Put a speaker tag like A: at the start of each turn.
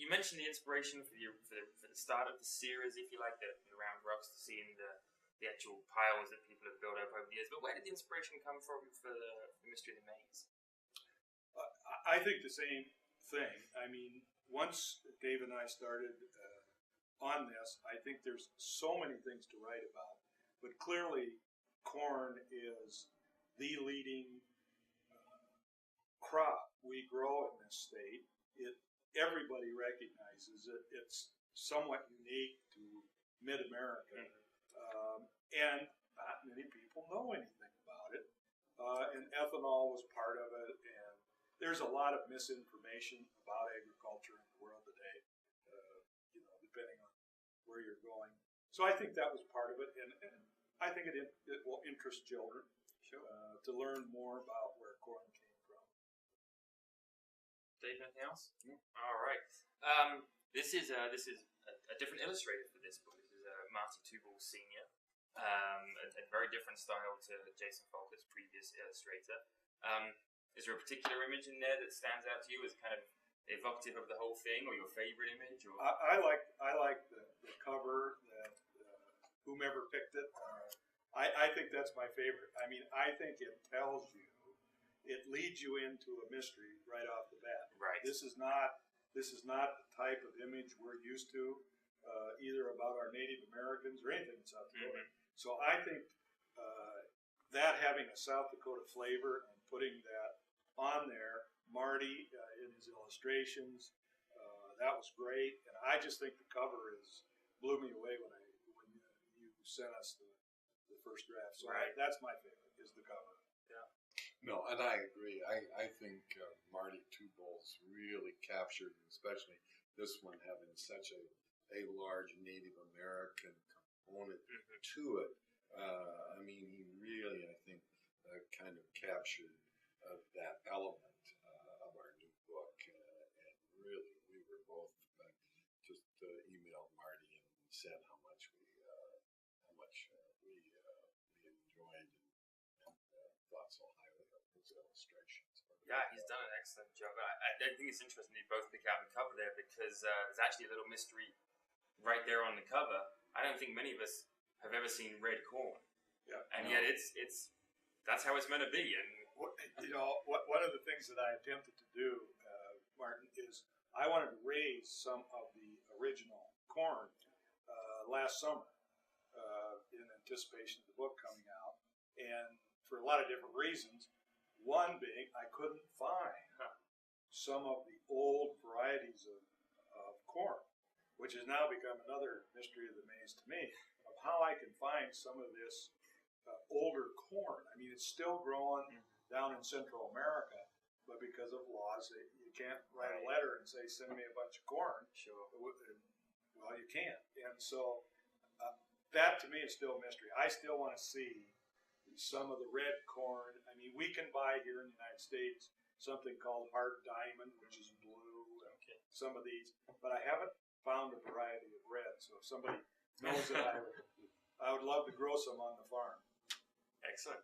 A: You mentioned the inspiration for the start of the series, if you like, the round rocks, seeing the actual piles that people have built up over the years. But where did the inspiration come from for the Mystery of the Maize?
B: I think the same thing. I mean, once Dave and I started on this, I think there's so many things to write about. But clearly, corn is the leading crop we grow in this state. Everybody recognizes it. It's somewhat unique to mid-America, and not many people know anything about it. And ethanol was part of it, and there's a lot of misinformation about agriculture in the world today, depending on where you're going. So I think that was part of it, and I think it will interest children to learn more about where corn came from.
A: Dave, anything else? All right. This is a different illustrator for this book. This is Marty Tubal Sr. A very different style to Jason Volk's previous illustrator. Is there a particular image in there that stands out to you as kind of evocative of the whole thing, or your favorite image? Or?
B: I like the cover that whomever picked it. I think that's my favorite. I mean, I think it tells you. It leads you into a mystery right off the bat.
A: Right.
B: This is not the type of image we're used to, either about our Native Americans or anything in South Dakota. So I think that having a South Dakota flavor and putting that on there, Marty in his illustrations, that was great. And I just think the cover blew me away when you sent us the first draft. So that's my favorite, is the cover.
C: No, and I agree. I think Marty Tubal's really captured, especially this one having such a large Native American component to it. I mean, he really, I think, kind of captured that element of our new book. And really, we were both just emailed Marty and said how much we enjoyed and thought so highly of his illustrations.
A: Yeah, he's done an excellent job. I think it's interesting you both pick out the cover there, because there's actually a little mystery right there on the cover. I don't think many of us have ever seen red corn.
B: Yeah.
A: And yet that's how it's meant to be. And
B: one of the things that I attempted to do, Martin, is I wanted to raise some of the original corn last summer in anticipation of the book coming out, and for a lot of different reasons. One being, I couldn't find some of the old varieties of corn, which has now become another mystery of the maze to me, of how I can find some of this older corn. I mean, it's still growing down in Central America, but because of laws, you can't write a letter and say, send me a bunch of corn.
A: Sure.
B: Well, you can't. And so that to me is still a mystery. I still want to see some of the red corn. I mean, we can buy here in the United States something called hard diamond, which is blue, and some of these, but I haven't found a variety of red. So if somebody knows that, I would love to grow some on the farm.
A: Excellent.